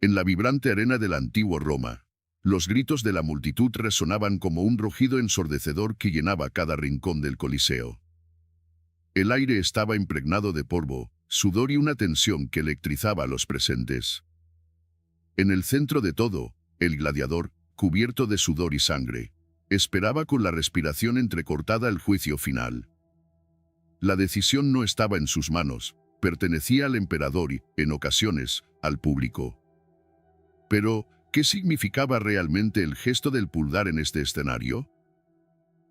En la vibrante arena de la antigua Roma, los gritos de la multitud resonaban como un rugido ensordecedor que llenaba cada rincón del Coliseo. El aire estaba impregnado de polvo, sudor y una tensión que electrizaba a los presentes. En el centro de todo, el gladiador, cubierto de sudor y sangre, esperaba con la respiración entrecortada el juicio final. La decisión no estaba en sus manos, pertenecía al emperador y, en ocasiones, al público. Pero, ¿qué significaba realmente el gesto del pulgar en este escenario?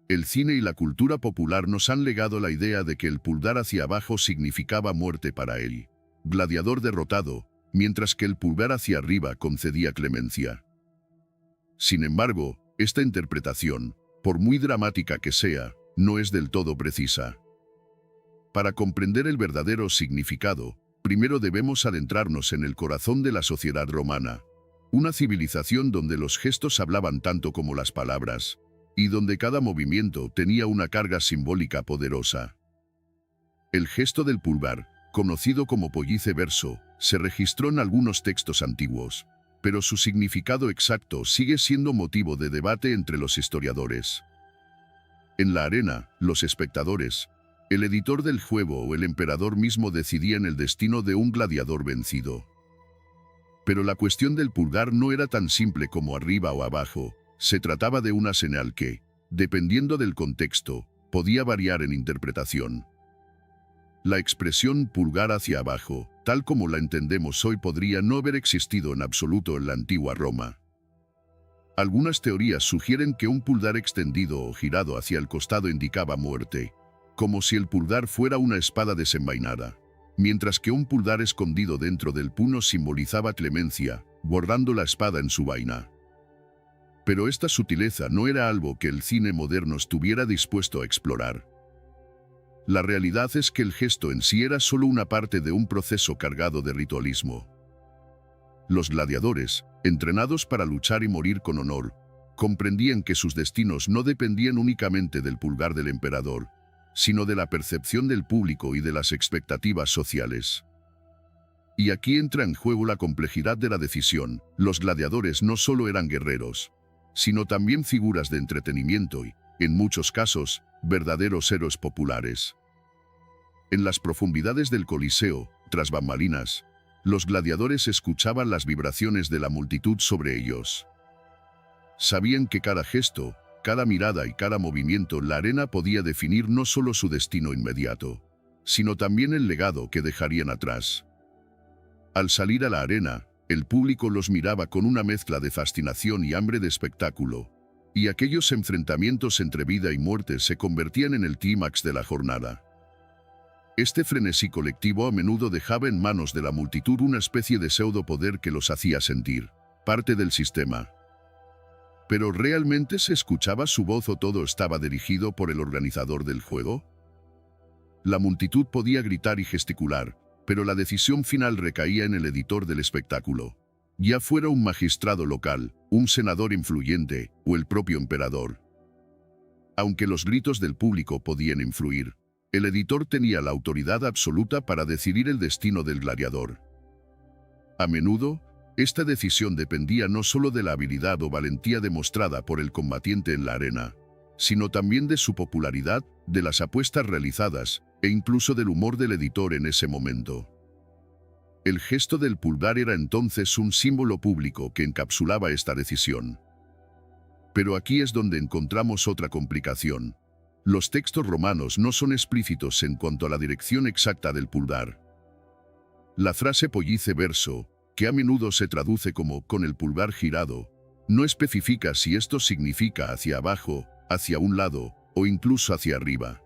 El cine y la cultura popular nos han legado la idea de que el pulgar hacia abajo significaba muerte para el gladiador derrotado, mientras que el pulgar hacia arriba concedía clemencia. Sin embargo, esta interpretación, por muy dramática que sea, no es del todo precisa. Para comprender el verdadero significado, primero debemos adentrarnos en el corazón de la sociedad romana, una civilización donde los gestos hablaban tanto como las palabras, y donde cada movimiento tenía una carga simbólica poderosa. El gesto del pulgar, conocido como pollice verso, se registró en algunos textos antiguos, pero su significado exacto sigue siendo motivo de debate entre los historiadores. En la arena, los espectadores, el editor del juego o el emperador mismo decidían el destino de un gladiador vencido. Pero la cuestión del pulgar no era tan simple como arriba o abajo, se trataba de una señal que, dependiendo del contexto, podía variar en interpretación. La expresión pulgar hacia abajo, tal como la entendemos hoy, podría no haber existido en absoluto en la antigua Roma. Algunas teorías sugieren que un pulgar extendido o girado hacia el costado indicaba muerte, como si el pulgar fuera una espada desenvainada, mientras que un pulgar escondido dentro del puño simbolizaba clemencia, guardando la espada en su vaina. Pero esta sutileza no era algo que el cine moderno estuviera dispuesto a explorar. La realidad es que el gesto en sí era solo una parte de un proceso cargado de ritualismo. Los gladiadores, entrenados para luchar y morir con honor, comprendían que sus destinos no dependían únicamente del pulgar del emperador, sino de la percepción del público y de las expectativas sociales. Y aquí entra en juego la complejidad de la decisión. Los gladiadores no solo eran guerreros, sino también figuras de entretenimiento y, en muchos casos, verdaderos héroes populares. En las profundidades del Coliseo, tras bambalinas, los gladiadores escuchaban las vibraciones de la multitud sobre ellos. Sabían que cada gesto, cada mirada y cada movimiento en la arena podía definir no solo su destino inmediato, sino también el legado que dejarían atrás. Al salir a la arena, el público los miraba con una mezcla de fascinación y hambre de espectáculo, y aquellos enfrentamientos entre vida y muerte se convertían en el clímax de la jornada. Este frenesí colectivo a menudo dejaba en manos de la multitud una especie de pseudopoder que los hacía sentir parte del sistema. ¿Pero realmente se escuchaba su voz o todo estaba dirigido por el organizador del juego? La multitud podía gritar y gesticular, pero la decisión final recaía en el editor del espectáculo, ya fuera un magistrado local, un senador influyente o el propio emperador. Aunque los gritos del público podían influir, el editor tenía la autoridad absoluta para decidir el destino del gladiador. A menudo, esta decisión dependía no solo de la habilidad o valentía demostrada por el combatiente en la arena, sino también de su popularidad, de las apuestas realizadas, e incluso del humor del editor en ese momento. El gesto del pulgar era entonces un símbolo público que encapsulaba esta decisión. Pero aquí es donde encontramos otra complicación. Los textos romanos no son explícitos en cuanto a la dirección exacta del pulgar. La frase pollice verso, que a menudo se traduce como con el pulgar girado, no especifica si esto significa hacia abajo, hacia un lado o incluso hacia arriba.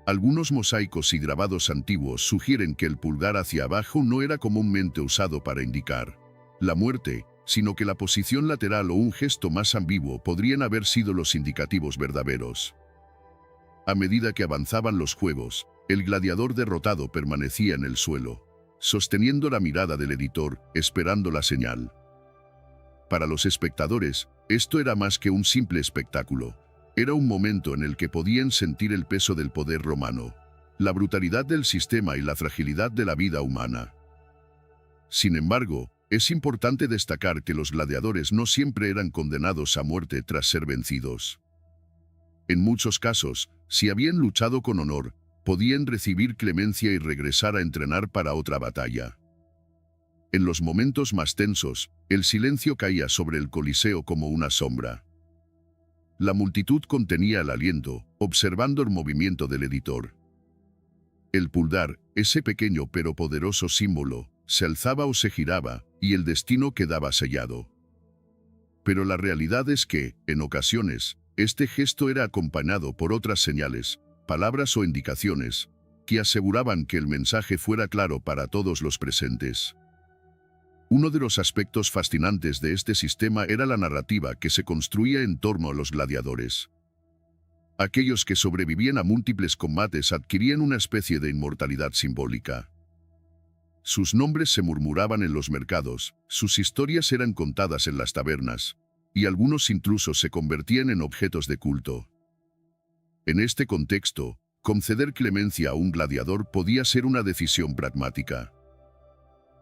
Algunos mosaicos y grabados antiguos sugieren que el pulgar hacia abajo no era comúnmente usado para indicar la muerte, sino que la posición lateral o un gesto más ambiguo podrían haber sido los indicativos verdaderos. A medida que avanzaban los juegos, el gladiador derrotado permanecía en el suelo, sosteniendo la mirada del editor, esperando la señal. Para los espectadores, esto era más que un simple espectáculo. Era un momento en el que podían sentir el peso del poder romano, la brutalidad del sistema y la fragilidad de la vida humana. Sin embargo, Es importante destacar que los gladiadores no siempre eran condenados a muerte tras ser vencidos. En muchos casos, si habían luchado con honor, podían recibir clemencia y regresar a entrenar para otra batalla. En los momentos más tensos, el silencio caía sobre el Coliseo como una sombra. La multitud contenía el aliento, observando el movimiento del editor. El pulgar, ese pequeño pero poderoso símbolo, se alzaba o se giraba, y el destino quedaba sellado. Pero la realidad es que, en ocasiones, este gesto era acompañado por otras señales, palabras o indicaciones, que aseguraban que el mensaje fuera claro para todos los presentes. Uno de los aspectos fascinantes de este sistema era la narrativa que se construía en torno a los gladiadores. Aquellos que sobrevivían a múltiples combates adquirían una especie de inmortalidad simbólica. Sus nombres se murmuraban en los mercados, sus historias eran contadas en las tabernas, y algunos incluso se convertían en objetos de culto. En este contexto, conceder clemencia a un gladiador podía ser una decisión pragmática.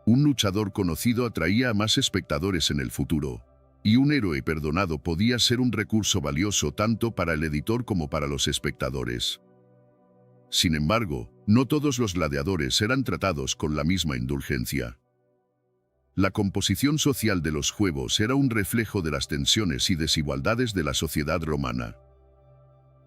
Un luchador conocido atraía a más espectadores en el futuro, y un héroe perdonado podía ser un recurso valioso tanto para el editor como para los espectadores. Sin embargo, no todos los gladiadores eran tratados con la misma indulgencia. La composición social de los juegos era un reflejo de las tensiones y desigualdades de la sociedad romana.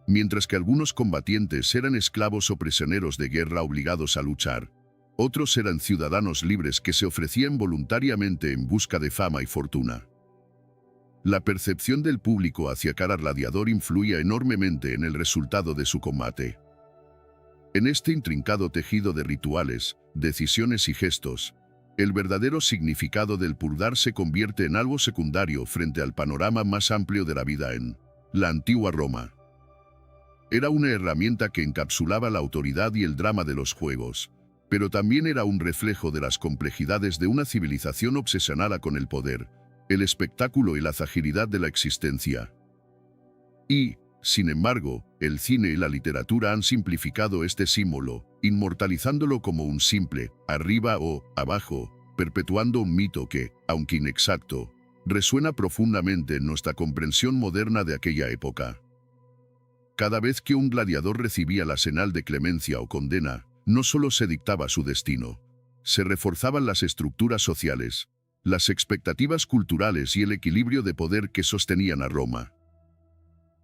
Mientras que algunos combatientes eran esclavos o prisioneros de guerra obligados a luchar, otros eran ciudadanos libres que se ofrecían voluntariamente en busca de fama y fortuna. La percepción del público hacia cada gladiador influía enormemente en el resultado de su combate. En este intrincado tejido de rituales, decisiones y gestos, el verdadero significado del pulgar se convierte en algo secundario frente al panorama más amplio de la vida en la antigua Roma. Era una herramienta que encapsulaba la autoridad y el drama de los juegos, pero también era un reflejo de las complejidades de una civilización obsesionada con el poder, el espectáculo y la fragilidad de la existencia. Y, sin embargo, el cine y la literatura han simplificado este símbolo, inmortalizándolo como un simple, arriba o abajo, perpetuando un mito que, aunque inexacto, resuena profundamente en nuestra comprensión moderna de aquella época. Cada vez que un gladiador recibía la señal de clemencia o condena, no solo se dictaba su destino, se reforzaban las estructuras sociales, las expectativas culturales y el equilibrio de poder que sostenían a Roma.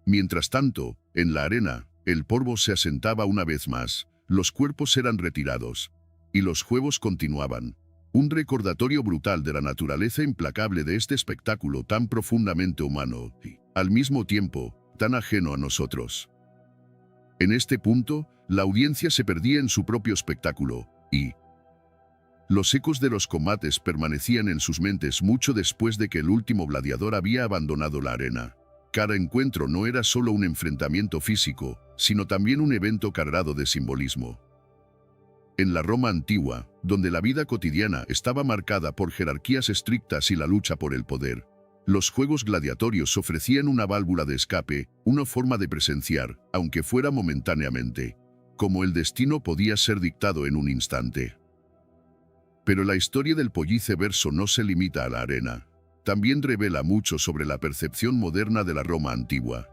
Mientras tanto, en la arena, el polvo se asentaba una vez más, los cuerpos eran retirados, y los juegos continuaban, un recordatorio brutal de la naturaleza implacable de este espectáculo tan profundamente humano y, al mismo tiempo, tan ajeno a nosotros. En este punto, la audiencia se perdía en su propio espectáculo, y los ecos de los combates permanecían en sus mentes mucho después de que el último gladiador había abandonado la arena. Cada encuentro no era solo un enfrentamiento físico, sino también un evento cargado de simbolismo. En la Roma antigua, donde la vida cotidiana estaba marcada por jerarquías estrictas y la lucha por el poder, los juegos gladiatorios ofrecían una válvula de escape, una forma de presenciar, aunque fuera momentáneamente, cómo el destino podía ser dictado en un instante. Pero la historia del Pollice Verso no se limita a la arena. También revela mucho sobre la percepción moderna de la Roma antigua.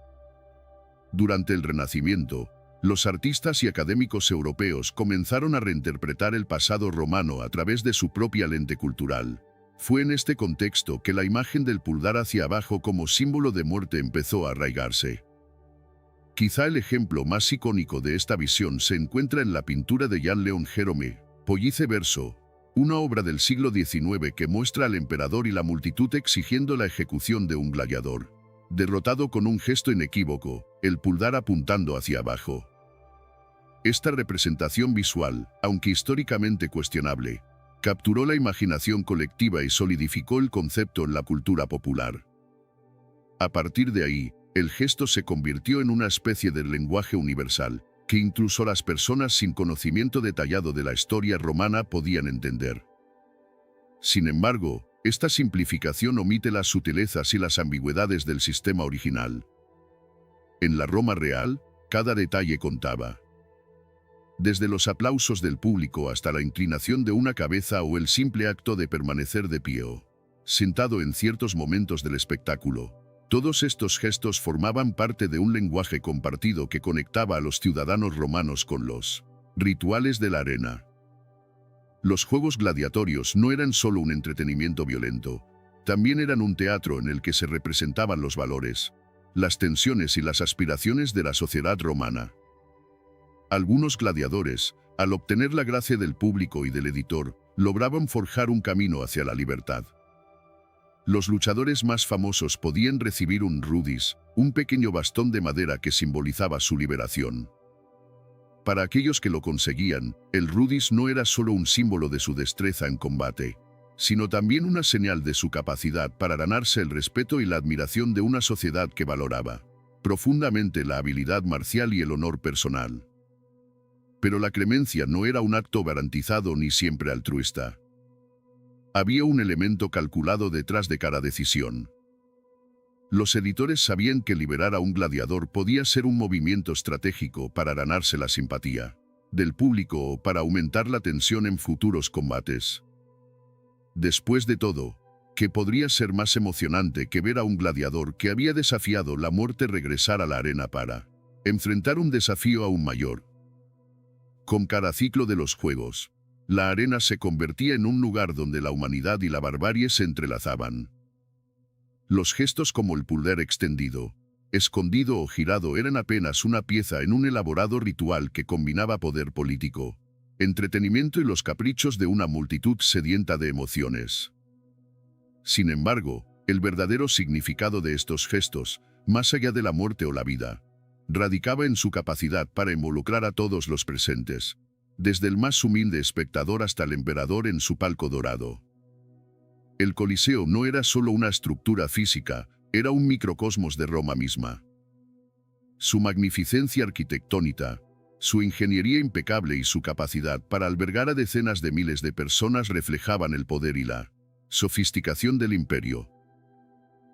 Durante el Renacimiento, los artistas y académicos europeos comenzaron a reinterpretar el pasado romano a través de su propia lente cultural. Fue en este contexto que la imagen del pulgar hacia abajo como símbolo de muerte empezó a arraigarse. Quizá el ejemplo más icónico de esta visión se encuentra en la pintura de Jean-Léon Gérôme, Pollice Verso, una obra del siglo XIX que muestra al emperador y la multitud exigiendo la ejecución de un gladiador, derrotado con un gesto inequívoco, el pulgar apuntando hacia abajo. Esta representación visual, aunque históricamente cuestionable, capturó la imaginación colectiva y solidificó el concepto en la cultura popular. A partir de ahí, el gesto se convirtió en una especie de lenguaje universal, que incluso las personas sin conocimiento detallado de la historia romana podían entender. Sin embargo, esta simplificación omite las sutilezas y las ambigüedades del sistema original. En la Roma real, cada detalle contaba. desde los aplausos del público hasta la inclinación de una cabeza o el simple acto de permanecer de pie o sentado en ciertos momentos del espectáculo. Todos estos gestos formaban parte de un lenguaje compartido que conectaba a los ciudadanos romanos con los rituales de la arena. Los juegos gladiatorios no eran solo un entretenimiento violento, también eran un teatro en el que se representaban los valores, las tensiones y las aspiraciones de la sociedad romana. Algunos gladiadores, al obtener la gracia del público y del editor, lograban forjar un camino hacia la libertad. Los luchadores más famosos podían recibir un rudis, un pequeño bastón de madera que simbolizaba su liberación. Para aquellos que lo conseguían, el rudis no era solo un símbolo de su destreza en combate, sino también una señal de su capacidad para ganarse el respeto y la admiración de una sociedad que valoraba profundamente la habilidad marcial y el honor personal. Pero la clemencia no era un acto garantizado ni siempre altruista. Había un elemento calculado detrás de cada decisión. Los editores sabían que liberar a un gladiador podía ser un movimiento estratégico para ganarse la simpatía del público o para aumentar la tensión en futuros combates. Después de todo, ¿qué podría ser más emocionante que ver a un gladiador que había desafiado la muerte regresar a la arena para enfrentar un desafío aún mayor? Con cada ciclo de los juegos, la arena se convertía en un lugar donde la humanidad y la barbarie se entrelazaban. Los gestos como el pulgar extendido, escondido o girado eran apenas una pieza en un elaborado ritual que combinaba poder político, entretenimiento y los caprichos de una multitud sedienta de emociones. Sin embargo, el verdadero significado de estos gestos, más allá de la muerte o la vida, radicaba en su capacidad para involucrar a todos los presentes, desde el más humilde espectador hasta el emperador en su palco dorado. El Coliseo no era solo una estructura física, era un microcosmos de Roma misma. Su magnificencia arquitectónica, su ingeniería impecable y su capacidad para albergar a decenas de miles de personas reflejaban el poder y la sofisticación del imperio.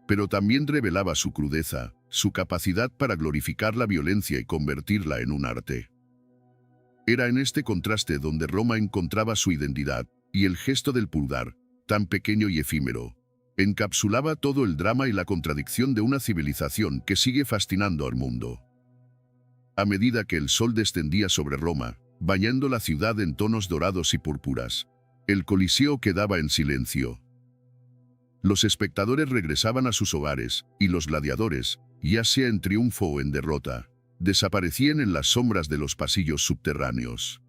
Pero también revelaba su crudeza, su capacidad para glorificar la violencia y convertirla en un arte. Era en este contraste donde Roma encontraba su identidad, y el gesto del pulgar, tan pequeño y efímero, encapsulaba todo el drama y la contradicción de una civilización que sigue fascinando al mundo. A medida que el sol descendía sobre Roma, bañando la ciudad en tonos dorados y púrpuras, el Coliseo quedaba en silencio. Los espectadores regresaban a sus hogares, y los gladiadores, ya sea en triunfo o en derrota, desaparecían en las sombras de los pasillos subterráneos.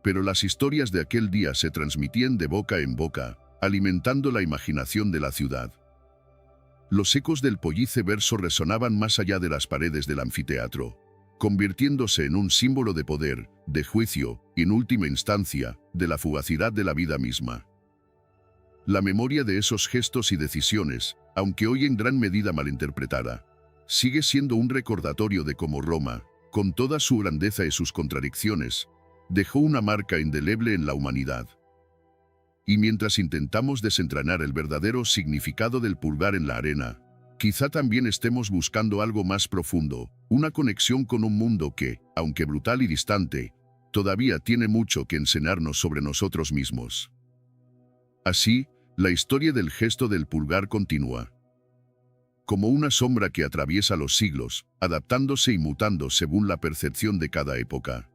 Pero las historias de aquel día se transmitían de boca en boca, alimentando la imaginación de la ciudad. Los ecos del pollice verso resonaban más allá de las paredes del anfiteatro, convirtiéndose en un símbolo de poder, de juicio, y en última instancia, de la fugacidad de la vida misma. La memoria de esos gestos y decisiones, aunque hoy en gran medida malinterpretada, sigue siendo un recordatorio de cómo Roma, con toda su grandeza y sus contradicciones, dejó una marca indeleble en la humanidad. Y mientras intentamos desentrañar el verdadero significado del pulgar en la arena, quizá también estemos buscando algo más profundo, una conexión con un mundo que, aunque brutal y distante, todavía tiene mucho que enseñarnos sobre nosotros mismos. Así, la historia del gesto del pulgar continúa. Como una sombra que atraviesa los siglos, adaptándose y mutando según la percepción de cada época.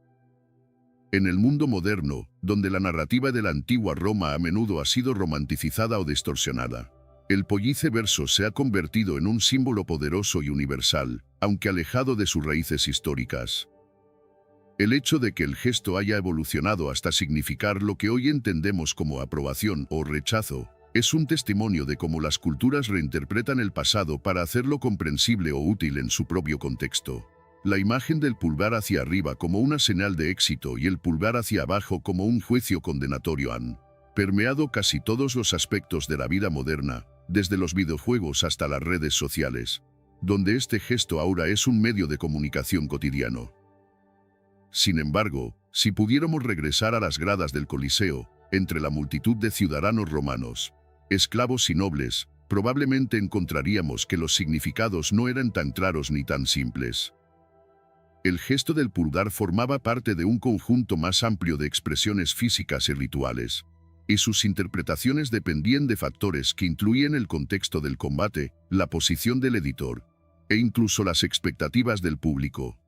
En el mundo moderno, donde la narrativa de la antigua Roma a menudo ha sido romanticizada o distorsionada, el pollice verso se ha convertido en un símbolo poderoso y universal, aunque alejado de sus raíces históricas. El hecho de que el gesto haya evolucionado hasta significar lo que hoy entendemos como aprobación o rechazo, es un testimonio de cómo las culturas reinterpretan el pasado para hacerlo comprensible o útil en su propio contexto. La imagen del pulgar hacia arriba como una señal de éxito y el pulgar hacia abajo como un juicio condenatorio han permeado casi todos los aspectos de la vida moderna, desde los videojuegos hasta las redes sociales, donde este gesto ahora es un medio de comunicación cotidiano. Sin embargo, si pudiéramos regresar a las gradas del Coliseo, entre la multitud de ciudadanos romanos, esclavos y nobles, probablemente encontraríamos que los significados no eran tan claros ni tan simples. El gesto del pulgar formaba parte de un conjunto más amplio de expresiones físicas y rituales, y sus interpretaciones dependían de factores que incluían el contexto del combate, la posición del editor, e incluso las expectativas del público.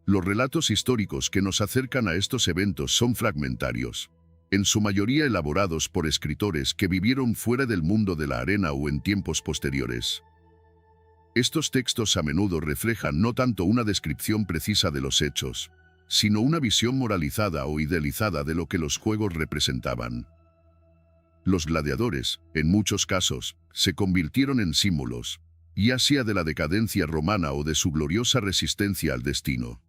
Los relatos históricos que nos acercan a estos eventos son fragmentarios, en su mayoría elaborados por escritores que vivieron fuera del mundo de la arena o en tiempos posteriores. Estos textos a menudo reflejan no tanto una descripción precisa de los hechos, sino una visión moralizada o idealizada de lo que los juegos representaban. Los gladiadores, en muchos casos, se convirtieron en símbolos, ya sea de la decadencia romana o de su gloriosa resistencia al destino.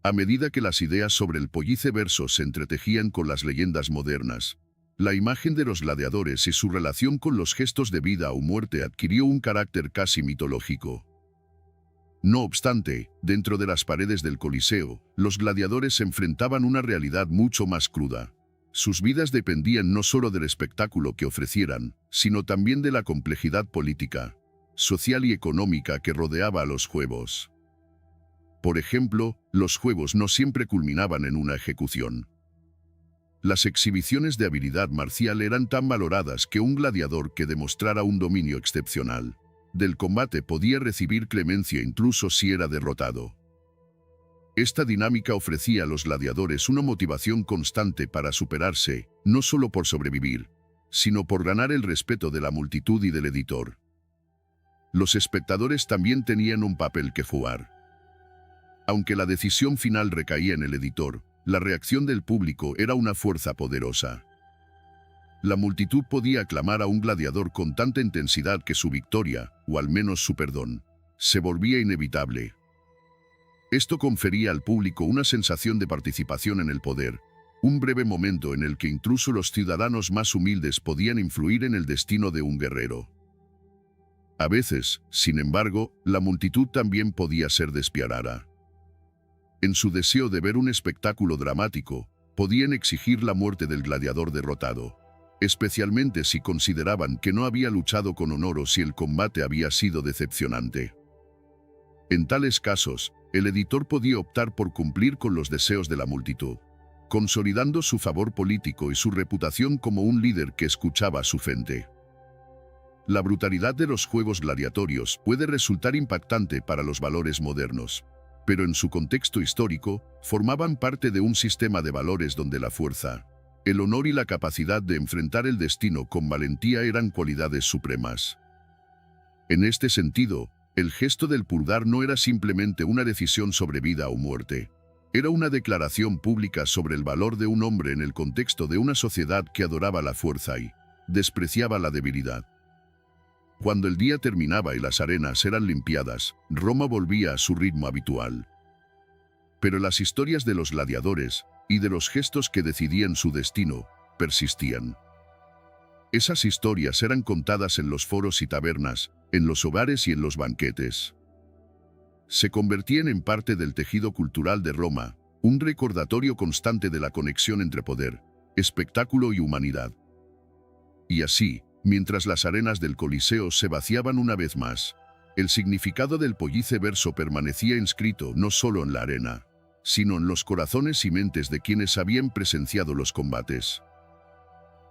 A medida que las ideas sobre el Pollice Verso se entretejían con las leyendas modernas, la imagen de los gladiadores y su relación con los gestos de vida o muerte adquirió un carácter casi mitológico. No obstante, dentro de las paredes del Coliseo, los gladiadores enfrentaban una realidad mucho más cruda. Sus vidas dependían no solo del espectáculo que ofrecieran, sino también de la complejidad política, social y económica que rodeaba a los juegos. Por ejemplo, los juegos no siempre culminaban en una ejecución. Las exhibiciones de habilidad marcial eran tan valoradas que un gladiador que demostrara un dominio excepcional del combate podía recibir clemencia incluso si era derrotado. Esta dinámica ofrecía a los gladiadores una motivación constante para superarse, no solo por sobrevivir, sino por ganar el respeto de la multitud y del editor. Los espectadores también tenían un papel que jugar. Aunque la decisión final recaía en el editor, la reacción del público era una fuerza poderosa. La multitud podía aclamar a un gladiador con tanta intensidad que su victoria, o al menos su perdón, se volvía inevitable. Esto confería al público una sensación de participación en el poder, un breve momento en el que incluso los ciudadanos más humildes podían influir en el destino de un guerrero. A veces, sin embargo, la multitud también podía ser despiadada. En su deseo de ver un espectáculo dramático, podían exigir la muerte del gladiador derrotado, especialmente si consideraban que no había luchado con honor o si el combate había sido decepcionante. En tales casos, el editor podía optar por cumplir con los deseos de la multitud, consolidando su favor político y su reputación como un líder que escuchaba a su gente. La brutalidad de los juegos gladiatorios puede resultar impactante para los valores modernos, pero en su contexto histórico, formaban parte de un sistema de valores donde la fuerza, el honor y la capacidad de enfrentar el destino con valentía eran cualidades supremas. En este sentido, el gesto del pulgar no era simplemente una decisión sobre vida o muerte. Era una declaración pública sobre el valor de un hombre en el contexto de una sociedad que adoraba la fuerza y despreciaba la debilidad. Cuando el día terminaba y las arenas eran limpiadas, Roma volvía a su ritmo habitual. Pero las historias de los gladiadores y de los gestos que decidían su destino persistían. Esas historias eran contadas en los foros y tabernas, en los hogares y en los banquetes. Se convertían en parte del tejido cultural de Roma, un recordatorio constante de la conexión entre poder, espectáculo y humanidad. Y así, mientras las arenas del Coliseo se vaciaban una vez más, el significado del Pollice Verso permanecía inscrito no solo en la arena, sino en los corazones y mentes de quienes habían presenciado los combates.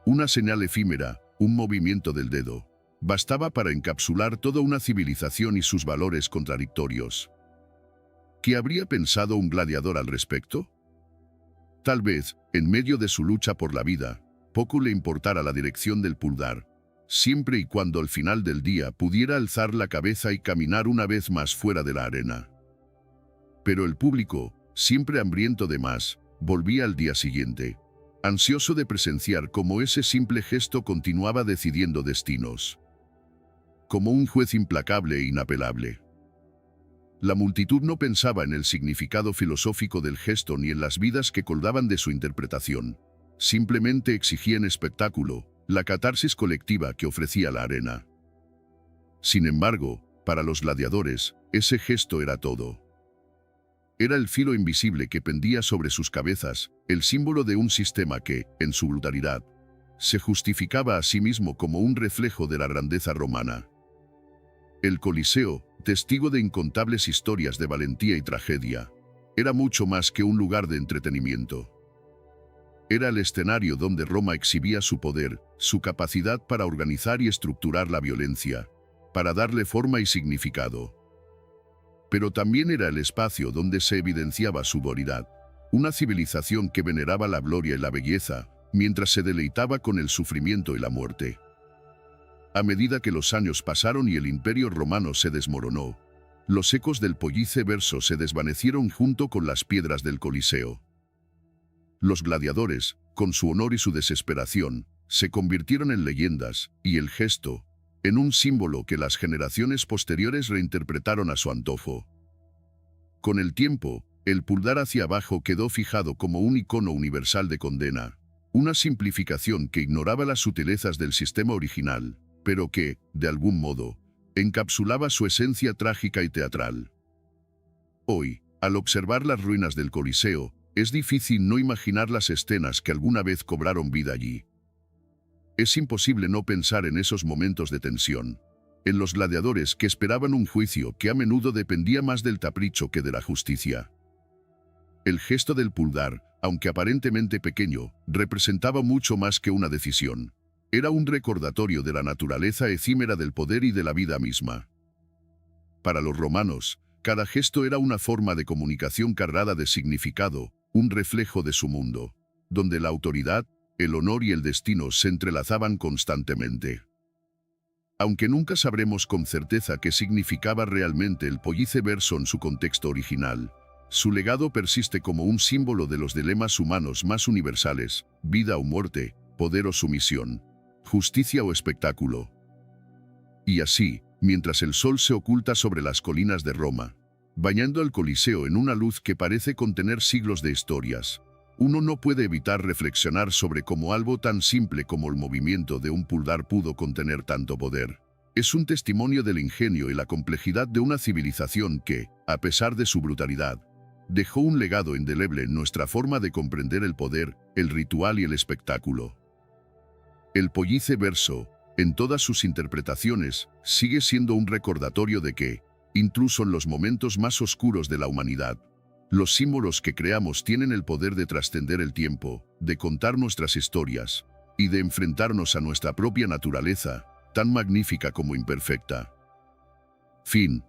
Una señal efímera, un movimiento del dedo, bastaba para encapsular toda una civilización y sus valores contradictorios. ¿Qué habría pensado un gladiador al respecto? Tal vez, en medio de su lucha por la vida, poco le importara la dirección del pulgar, siempre y cuando al final del día pudiera alzar la cabeza y caminar una vez más fuera de la arena. Pero el público, siempre hambriento de más, volvía al día siguiente, ansioso de presenciar cómo ese simple gesto continuaba decidiendo destinos. Como un juez implacable e inapelable. La multitud no pensaba en el significado filosófico del gesto ni en las vidas que colgaban de su interpretación. Simplemente exigían espectáculo, la catarsis colectiva que ofrecía la arena. Sin embargo, para los gladiadores, ese gesto era todo. Era el filo invisible que pendía sobre sus cabezas, el símbolo de un sistema que, en su brutalidad, se justificaba a sí mismo como un reflejo de la grandeza romana. El Coliseo, testigo de incontables historias de valentía y tragedia, era mucho más que un lugar de entretenimiento. Era el escenario donde Roma exhibía su poder, su capacidad para organizar y estructurar la violencia, para darle forma y significado. Pero también era el espacio donde se evidenciaba su autoridad, una civilización que veneraba la gloria y la belleza, mientras se deleitaba con el sufrimiento y la muerte. A medida que los años pasaron y el Imperio Romano se desmoronó, los ecos del Pollice Verso se desvanecieron junto con las piedras del Coliseo. Los gladiadores, con su honor y su desesperación, se convirtieron en leyendas, y el gesto, en un símbolo que las generaciones posteriores reinterpretaron a su antojo. Con el tiempo, el pulgar hacia abajo quedó fijado como un icono universal de condena, una simplificación que ignoraba las sutilezas del sistema original, pero que, de algún modo, encapsulaba su esencia trágica y teatral. Hoy, al observar las ruinas del Coliseo, es difícil no imaginar las escenas que alguna vez cobraron vida allí. Es imposible no pensar en esos momentos de tensión, en los gladiadores que esperaban un juicio que a menudo dependía más del capricho que de la justicia. El gesto del pulgar, aunque aparentemente pequeño, representaba mucho más que una decisión. Era un recordatorio de la naturaleza efímera del poder y de la vida misma. Para los romanos, cada gesto era una forma de comunicación cargada de significado, un reflejo de su mundo, donde la autoridad, el honor y el destino se entrelazaban constantemente. Aunque nunca sabremos con certeza qué significaba realmente el Pollice Verso en su contexto original, su legado persiste como un símbolo de los dilemas humanos más universales: vida o muerte, poder o sumisión, justicia o espectáculo. Y así, mientras el sol se oculta sobre las colinas de Roma, bañando al Coliseo en una luz que parece contener siglos de historias, uno no puede evitar reflexionar sobre cómo algo tan simple como el movimiento de un pulgar pudo contener tanto poder. Es un testimonio del ingenio y la complejidad de una civilización que, a pesar de su brutalidad, dejó un legado indeleble en nuestra forma de comprender el poder, el ritual y el espectáculo. El Pollice Verso, en todas sus interpretaciones, sigue siendo un recordatorio de que, incluso en los momentos más oscuros de la humanidad, los símbolos que creamos tienen el poder de trascender el tiempo, de contar nuestras historias, y de enfrentarnos a nuestra propia naturaleza, tan magnífica como imperfecta. Fin.